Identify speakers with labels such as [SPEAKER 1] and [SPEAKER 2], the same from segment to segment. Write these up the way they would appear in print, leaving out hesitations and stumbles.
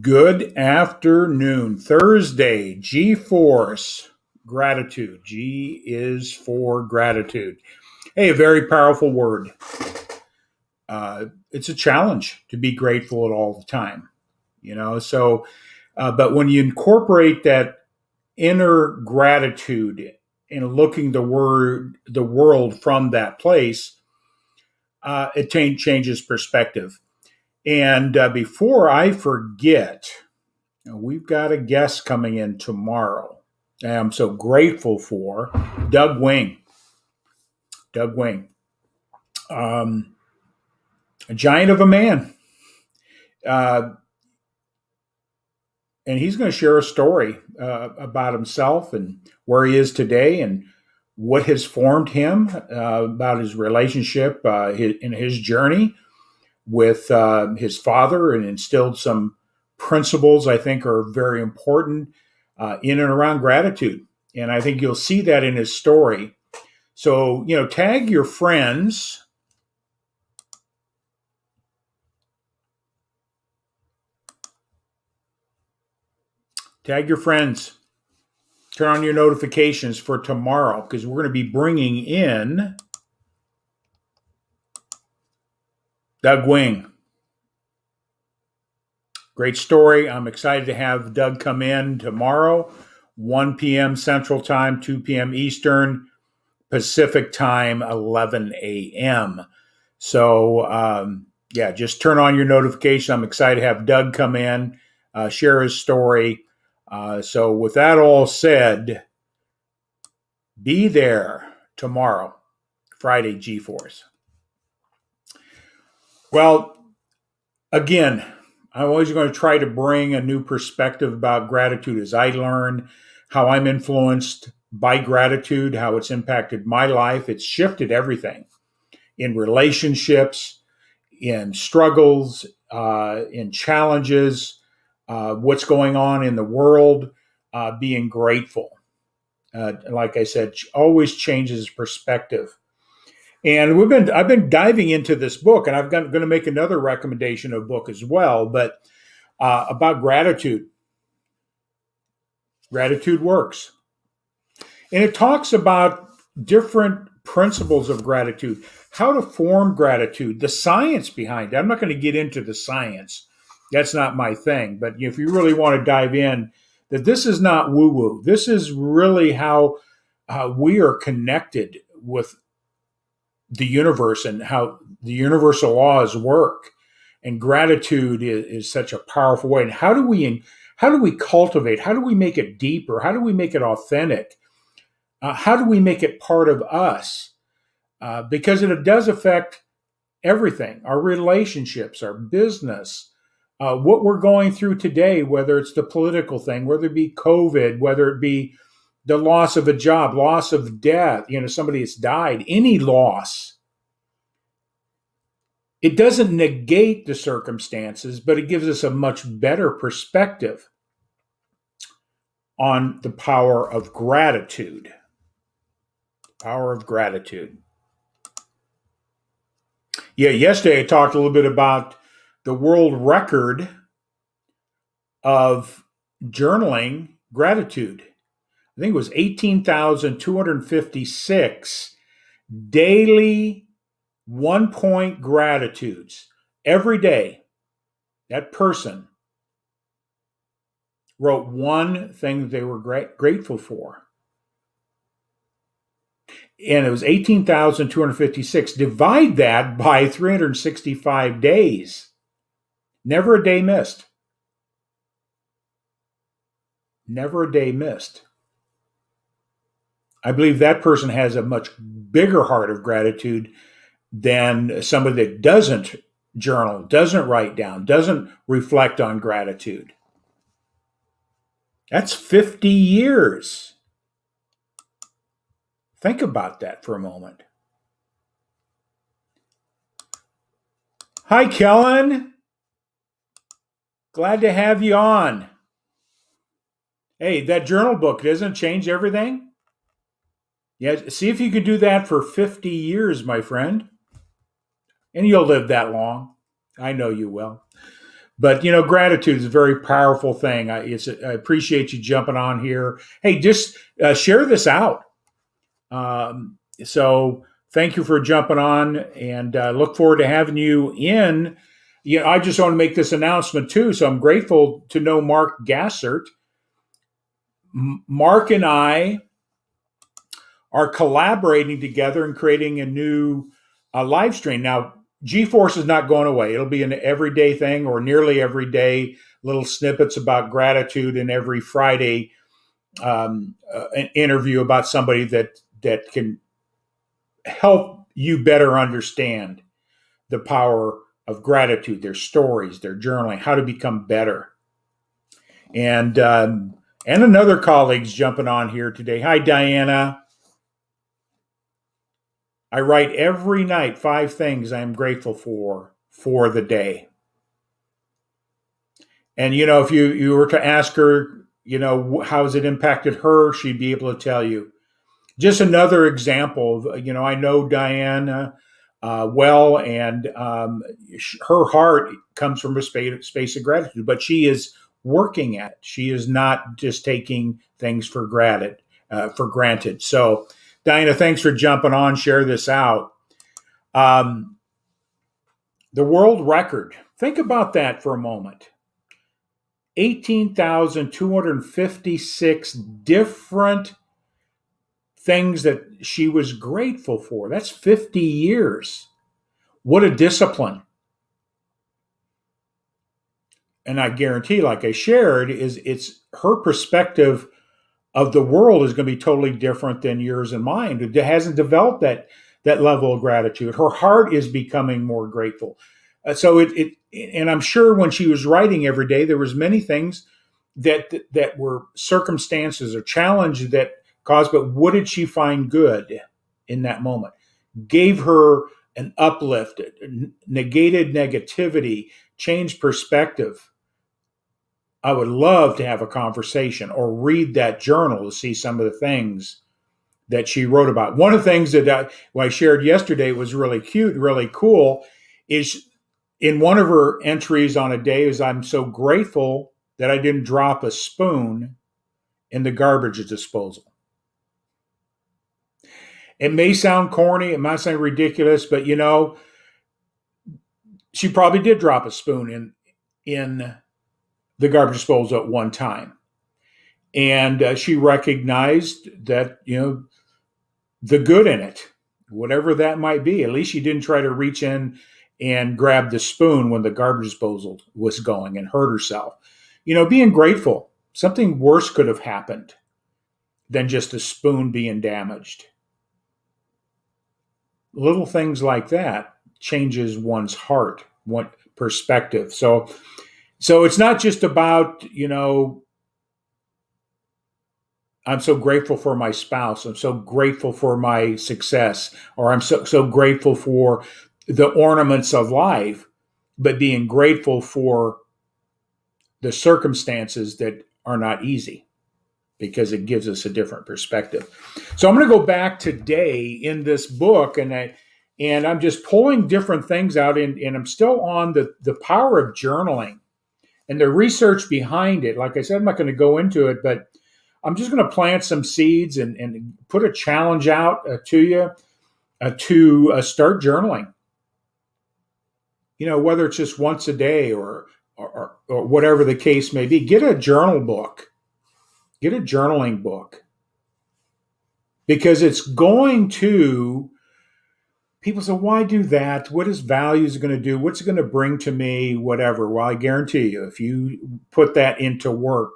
[SPEAKER 1] Good afternoon. Thursday, G Force, gratitude. G is for gratitude. Hey, a very powerful word. It's a challenge to be grateful at all the time, but when you incorporate that inner gratitude in looking the world from that place, it changes perspective. And before I forget, we've got a guest coming in tomorrow. And I'm so grateful for Doug Wing. Doug Wing, a giant of a man. And he's going to share a story about himself and where he is today and what has formed him, about his relationship in his journey with his father, and instilled some principles I think are very important in and around gratitude. And I think you'll see that in his story. So, tag your friends. Tag your friends. Turn on your notifications for tomorrow, because we're going to be bringing in Doug Wing. Great story. I'm excited to have Doug come in tomorrow, 1 p.m. Central Time, 2 p.m. Eastern, Pacific Time, 11 a.m. So, just turn on your notification. I'm excited to have Doug come in, share his story. So with that all said, be there tomorrow, Friday, G-Force. Well, again, I'm always going to try to bring a new perspective about gratitude as I learn how I'm influenced by gratitude, how it's impacted my life. It's shifted everything in relationships, in struggles, in challenges, what's going on in the world, being grateful. Like I said, always changes perspective. And I've been diving into this book, and I'm going to make another recommendation of a book as well, but about gratitude. Gratitude works. And it talks about different principles of gratitude, how to form gratitude, the science behind it. I'm not going to get into the science. That's not my thing. But if you really want to dive in, that this is not woo-woo. This is really how we are connected with the universe and how the universal laws work. And gratitude is such a powerful way. And how do we cultivate? How do we make it deeper? How do we make it authentic? How do we make it part of us? Because it does affect everything, our relationships, our business, what we're going through today, whether it's the political thing, whether it be COVID, whether it be the loss of a job, loss of death, somebody that's died, any loss. It doesn't negate the circumstances, but it gives us a much better perspective on the power of gratitude. Power of gratitude. Yeah, yesterday I talked a little bit about the world record of journaling gratitude. I think it was 18,256 daily 1-point gratitudes. Every day, that person wrote one thing that they were grateful for. And it was 18,256. Divide that by 365 days. Never a day missed. Never a day missed. I believe that person has a much bigger heart of gratitude than somebody that doesn't journal, doesn't write down, doesn't reflect on gratitude. That's 50 years. Think about that for a moment. Hi, Kellen. Glad to have you on. Hey, that journal book doesn't change everything. Yeah, see if you could do that for 50 years, my friend, and you'll live that long. I know you will. But gratitude is a very powerful thing. I appreciate you jumping on here. Hey, just share this out. So thank you for jumping on, and look forward to having you in. I just want to make this announcement too. So I'm grateful to know Mark Gassert. Mark and I are collaborating together and creating a new live stream. Now, GeForce is not going away. It'll be an everyday thing, or nearly every day, little snippets about gratitude, and every Friday, an interview about somebody that can help you better understand the power of gratitude, their stories, their journaling, how to become better. And another colleague's jumping on here today. Hi, Diana. I write every night 5 things I am grateful for the day. And if you were to ask her, how has it impacted her, she'd be able to tell you. Just another example of, I know Diana well, and her heart comes from a space of gratitude, but she is working at it. She is not just taking things for granted. So, Diana, thanks for jumping on. Share this out. The world record. Think about that for a moment. 18,256 different things that she was grateful for. That's 50 years. What a discipline. And I guarantee, like I shared, it's her perspective of the world is going to be totally different than yours and mine. It hasn't developed that level of gratitude. Her heart is becoming more grateful. And I'm sure when she was writing every day, there was many things that were circumstances or challenges that caused. But what did she find good in that moment? Gave her an uplift, negated negativity, changed perspective. I would love to have a conversation or read that journal to see some of the things that she wrote about. One of the things that I shared yesterday was really cute, really cool, is in one of her entries on a day is, I'm so grateful that I didn't drop a spoon in the garbage disposal. It may sound corny, it might sound ridiculous, but she probably did drop a spoon in the garbage disposal at one time. And she recognized that, the good in it, whatever that might be. At least she didn't try to reach in and grab the spoon when the garbage disposal was going and hurt herself. Being grateful, something worse could have happened than just a spoon being damaged. Little things like that changes one's heart, one perspective. So it's not just about, I'm so grateful for my spouse. I'm so grateful for my success, or I'm so grateful for the ornaments of life, but being grateful for the circumstances that are not easy, because it gives us a different perspective. So I'm going to go back today in this book, and I'm just pulling different things out, and I'm still on the power of journaling and the research behind it. Like I said, I'm not going to go into it, but I'm just going to plant some seeds and put a challenge out to you to start journaling. Whether it's just once a day or whatever the case may be, get a journal book, get a journaling book, because it's going to. People say, why do that? What is values going to do? What's it going to bring to me? Whatever. Well, I guarantee you, if you put that into work,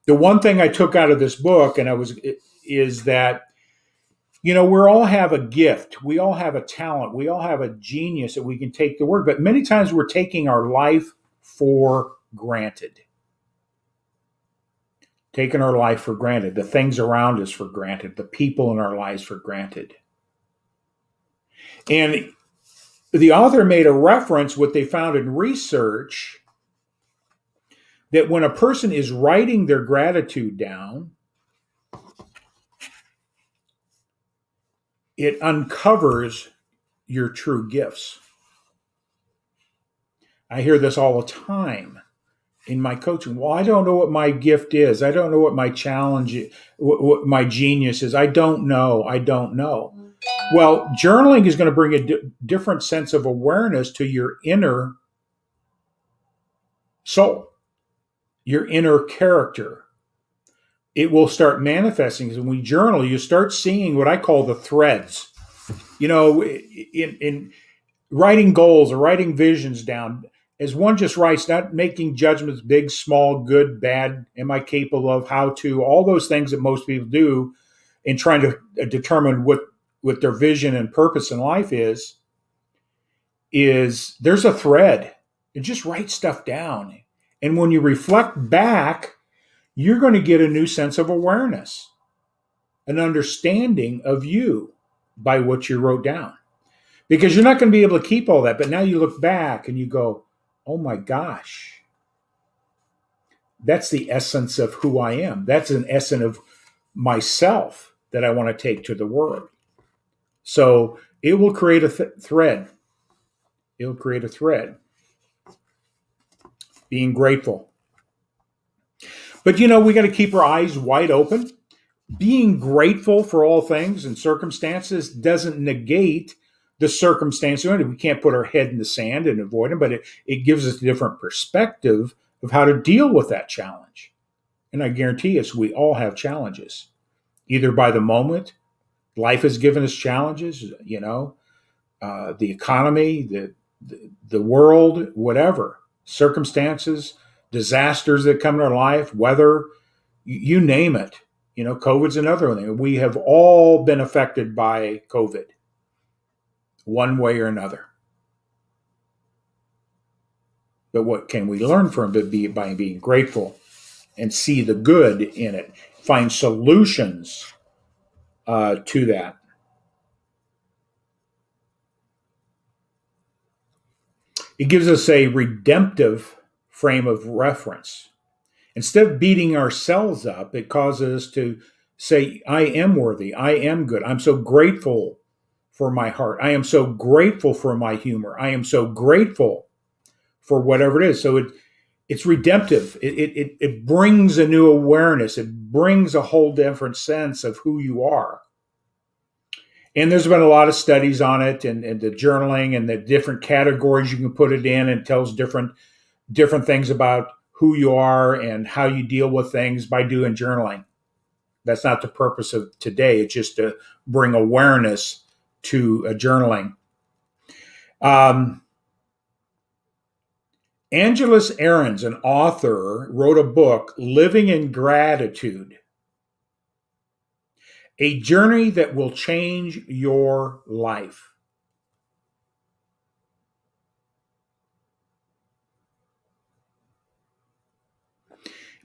[SPEAKER 1] the one thing I took out of this book is that, we all have a gift. We all have a talent. We all have a genius that we can take to work. But many times we're taking our life for granted. Taking our life for granted. The things around us for granted. The people in our lives for granted. And the author made a reference, what they found in research, that when a person is writing their gratitude down, it uncovers your true gifts. I hear this all the time in my coaching. Well, I don't know what my gift is. I don't know what my challenge is, what my genius is. I don't know. I don't know. Well, journaling is going to bring a different sense of awareness to your inner soul, your inner character. It will start manifesting. When we journal, you start seeing what I call the threads. You know, in writing goals or writing visions down, as one just writes, not making judgments, big, small, good, bad, am I capable of, how to, all those things that most people do in trying to determine what their vision and purpose in life is there's a thread. You just write stuff down. And when you reflect back, you're going to get a new sense of awareness, an understanding of you by what you wrote down. Because you're not going to be able to keep all that. But now you look back and you go, oh my gosh, that's the essence of who I am. That's an essence of myself that I want to take to the world. So it will create a thread. It'll create a thread. Being grateful. But you know, we got to keep our eyes wide open. Being grateful for all things and circumstances doesn't negate the circumstances. We can't put our head in the sand and avoid them, but it gives us a different perspective of how to deal with that challenge. And I guarantee us, we all have challenges, either by the moment. Life has given us challenges, you know, the economy, the world, whatever, circumstances, disasters that come in our life, weather, you name it. You know, COVID's another thing. We have all been affected by COVID, one way or another. But what can we learn from it? By being grateful and see the good in it, find solutions to that. It gives us a redemptive frame of reference. Instead of beating ourselves up, it causes us to say, I am worthy. I am good. I'm so grateful for my heart. I am so grateful for my humor. I am so grateful for whatever it is. So it's redemptive. It brings a new awareness. It brings a whole different sense of who you are. And there's been a lot of studies on it, and the journaling and the different categories you can put it in, and it tells different things about who you are and how you deal with things by doing journaling. That's not the purpose of today. It's just to bring awareness to journaling. Angeles Aarons, an author, wrote a book, Living in Gratitude, a journey that will change your life.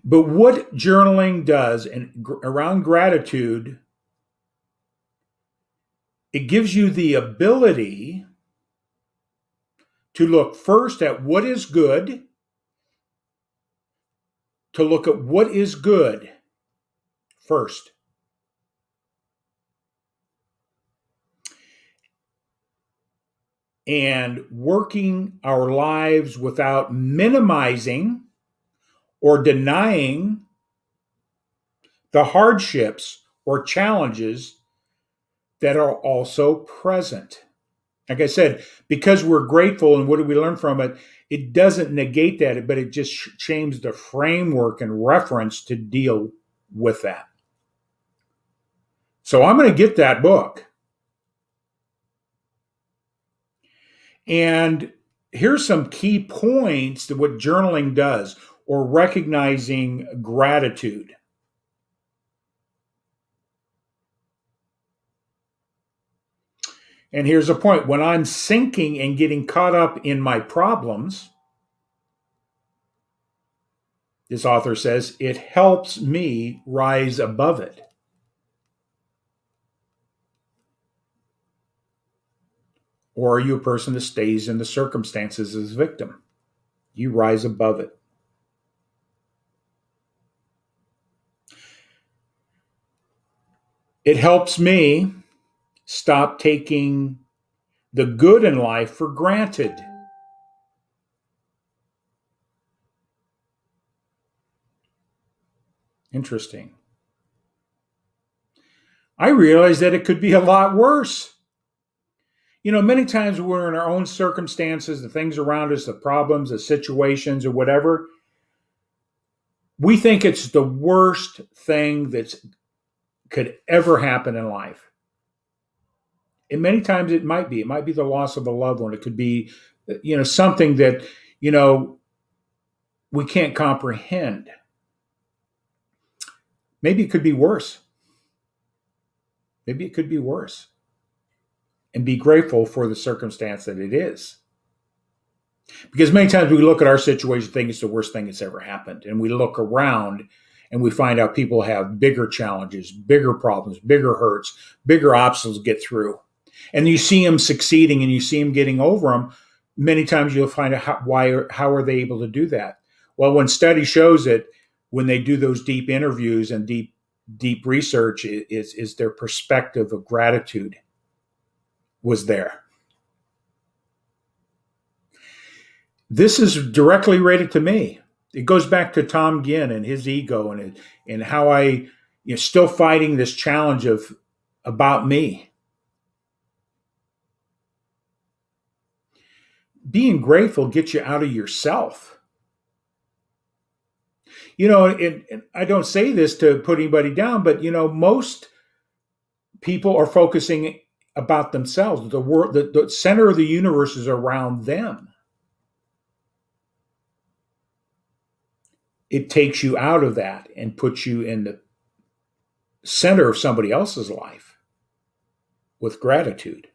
[SPEAKER 1] But what journaling does around gratitude, it gives you the ability to look first at what is good, to look at what is good first. And working our lives without minimizing or denying the hardships or challenges that are also present. Like I said, because we're grateful and what do we learn from it, it doesn't negate that, but it just changes the framework and reference to deal with that. So I'm going to get that book. And here's some key points to what journaling does, or recognizing gratitude. And here's a point. When I'm sinking and getting caught up in my problems, this author says, it helps me rise above it. Or are you a person that stays in the circumstances as a victim? You rise above it. It helps me stop taking the good in life for granted. Interesting. I realize that it could be a lot worse. Many times we're in our own circumstances, the things around us, the problems, the situations, or whatever. We think it's the worst thing that could ever happen in life. And many times it might be. It might be the loss of a loved one. It could be, something that, we can't comprehend. Maybe it could be worse. Maybe it could be worse. And be grateful for the circumstance that it is. Because many times we look at our situation, think it's the worst thing that's ever happened. And we look around and we find out people have bigger challenges, bigger problems, bigger hurts, bigger obstacles to get through. And you see them succeeding and you see them getting over them. Many times you'll find out how are they able to do that? Well, when study shows it, when they do those deep interviews and deep research, is their perspective of gratitude was there. This is directly related to me. It goes back to Tom Ginn and his ego and how I still fighting this challenge of about me. Being grateful gets you out of yourself. And I don't say this to put anybody down, but most people are focusing about themselves. The world, the center of the universe is around them. It takes you out of that and puts you in the center of somebody else's life with gratitude.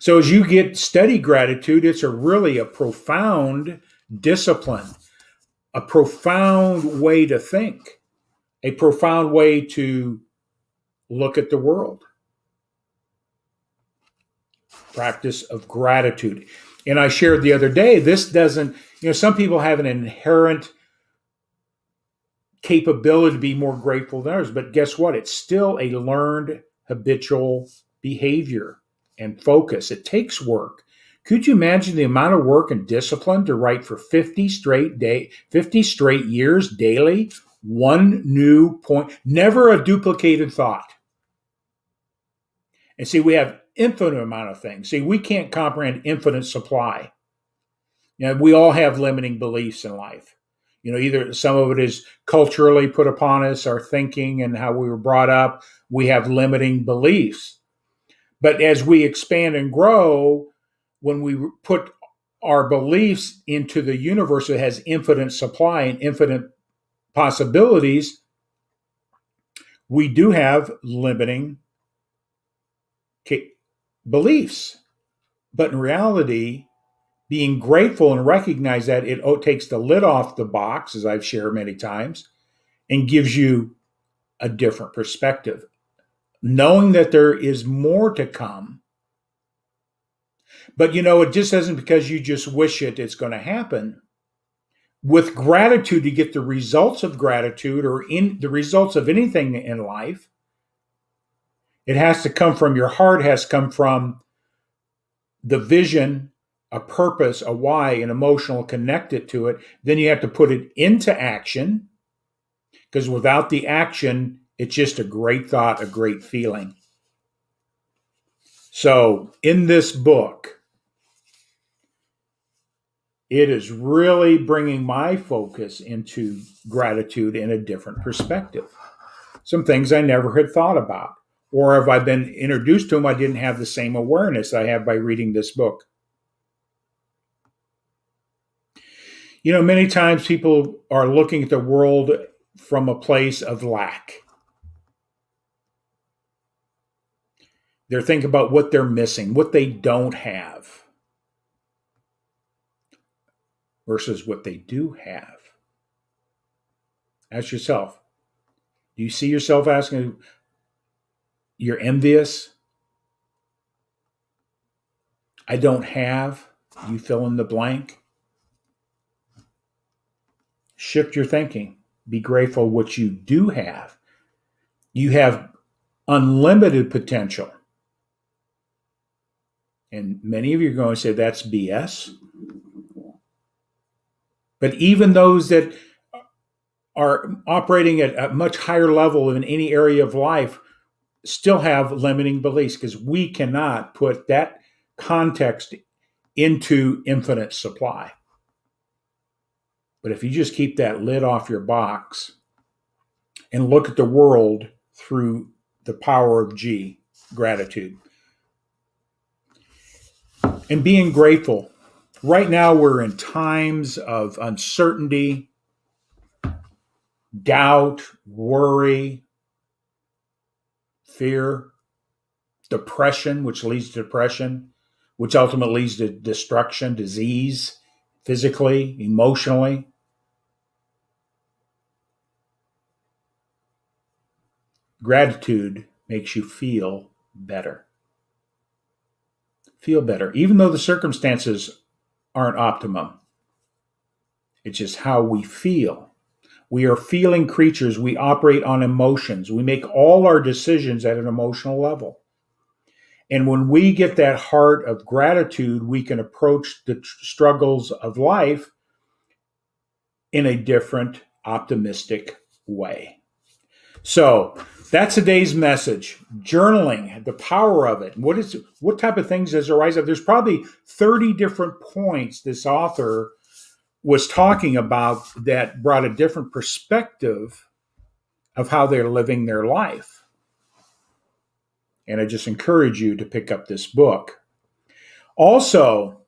[SPEAKER 1] So as you study gratitude, it's really a profound discipline, a profound way to think, a profound way to look at the world. Practice of gratitude. And I shared the other day, this doesn't, some people have an inherent capability to be more grateful than others, but guess what? It's still a learned habitual behavior and focus. It takes work. Could you imagine the amount of work and discipline to write for 50 straight years daily, one new point, never a duplicated thought? And see, we have infinite amount of things. See, we can't comprehend infinite supply. We all have limiting beliefs in life. Either some of it is culturally put upon us, our thinking and how we were brought up. We have limiting beliefs. But as we expand and grow, when we put our beliefs into the universe that has infinite supply and infinite possibilities, we do have limiting beliefs. But in reality, being grateful and recognize that it takes the lid off the box, as I've shared many times, and gives you a different perspective. Knowing that there is more to come. But it just isn't because you just wish it's going to happen. With gratitude, you get the results of gratitude or in the results of anything in life. It has to come from your heart, has to come from the vision, a purpose, a why, an emotional connected to it. Then you have to put it into action, because without the action, it's just a great thought, a great feeling. So in this book, it is really bringing my focus into gratitude in a different perspective. Some things I never had thought about, or if I've been introduced to them, I didn't have the same awareness I have by reading this book. Many times people are looking at the world from a place of lack. They're thinking about what they're missing, what they don't have, versus what they do have. Ask yourself, do you see yourself asking, you're envious? I don't have, you fill in the blank. Shift your thinking. Be grateful what you do have. You have unlimited potential. And many of you are going to say that's BS. But even those that are operating at a much higher level in any area of life still have limiting beliefs because we cannot put that context into infinite supply. But if you just keep that lid off your box and look at the world through the power of G, gratitude, and being grateful. Right now, we're in times of uncertainty, doubt, worry, fear, depression, which leads to depression, which ultimately leads to destruction, disease, physically, emotionally. Gratitude makes you feel better. Feel better, even though the circumstances aren't optimum. It's just how we feel. We are feeling creatures. We operate on emotions. We make all our decisions at an emotional level. And when we get that heart of gratitude, we can approach the struggles of life in a different, optimistic way. So that's today's message. Journaling, the power of it. What type of things does arise up? There's probably 30 different points this author was talking about that brought a different perspective of how they're living their life. And I just encourage you to pick up this book. Also,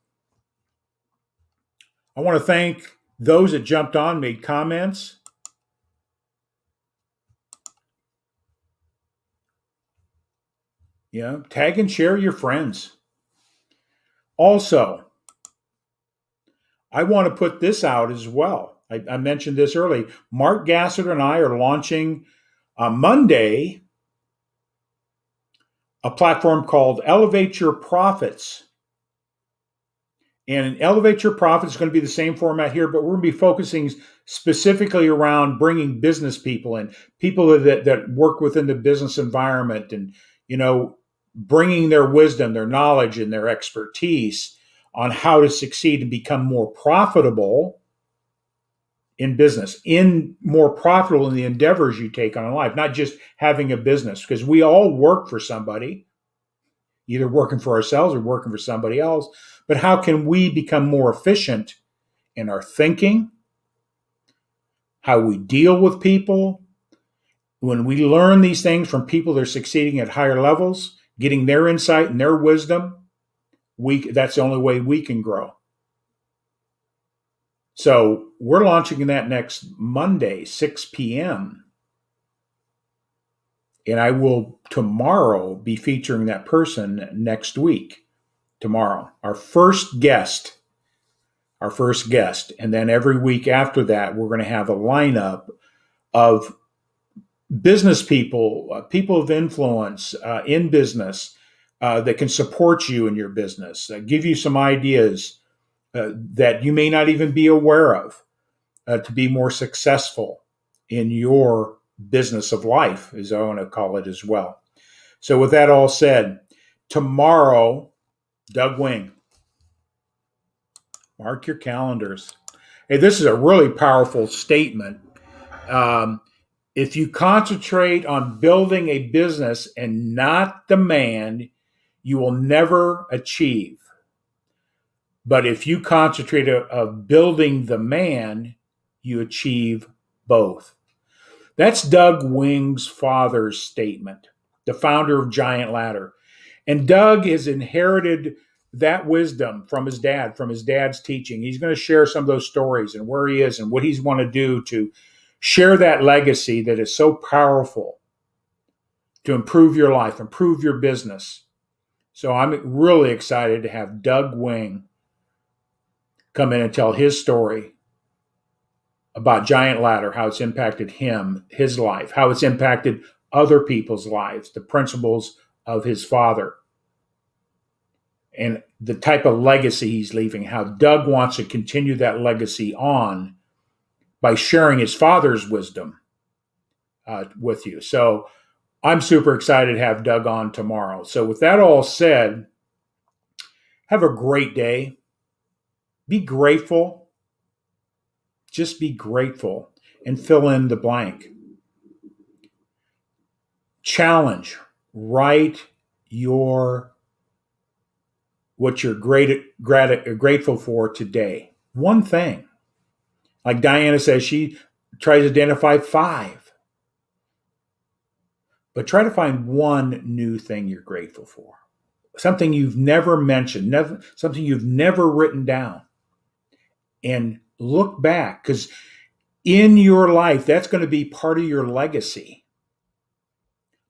[SPEAKER 1] I want to thank those that jumped on, made comments. Tag and share your friends. Also, I want to put this out as well. I mentioned this early. Mark Gassert and I are launching on Monday a platform called Elevate Your Profits. And Elevate Your Profits is going to be the same format here, but we're going to be focusing specifically around bringing business people in, people that work within the business environment and, bringing their wisdom, their knowledge, and their expertise on how to succeed and become more profitable in business, more profitable in the endeavors you take on in life, not just having a business, because we all work for somebody, either working for ourselves or working for somebody else. But how can we become more efficient in our thinking, how we deal with people? When we learn these things from people that are succeeding at higher levels, getting their insight and their wisdom, that's the only way we can grow. So we're launching that next Monday, 6 p.m. And I will tomorrow be featuring that person next week. Tomorrow, our first guest. And then every week after that, we're going to have a lineup of business people, people of influence in business that can support you in your business, give you some ideas that you may not even be aware of to be more successful in your business of life, as I want to call it as well. So with that all said, tomorrow, Doug Wing, mark your calendars. Hey, this is a really powerful statement. If you concentrate on building a business and not demand, you will never achieve. But if you concentrate on building the man, you achieve both. That's Doug Wing's father's statement, the founder of Giant Ladder. And Doug has inherited that wisdom from his dad's teaching. He's going to share some of those stories and where he is and what he's want to do to share that legacy that is so powerful to improve your life, improve your business. So I'm really excited to have Doug Wing come in and tell his story about Giant Ladder, how it's impacted him, his life, how it's impacted other people's lives, the principles of his father. and the type of legacy he's leaving, how Doug wants to continue that legacy on by sharing his father's wisdom with you. So I'm super excited to have Doug on tomorrow. So with that all said, have a great day. Be grateful. Just be grateful and fill in the blank. Challenge. Write what you're grateful for today. One thing. Like Diana says, she tries to identify 5. But try to find one new thing you're grateful for. Something you've never mentioned, something you've never written down. And look back, because in your life, that's going to be part of your legacy.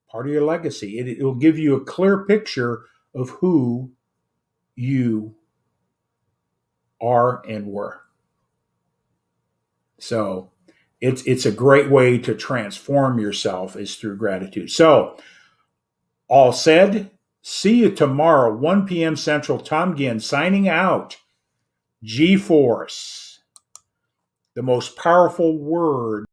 [SPEAKER 1] Part of your legacy. It will give you a clear picture of who you are and were. So it's a great way to transform yourself is through gratitude. So all said, see you tomorrow, 1 p.m. Central. Tom Ginn signing out. G-Force, the most powerful word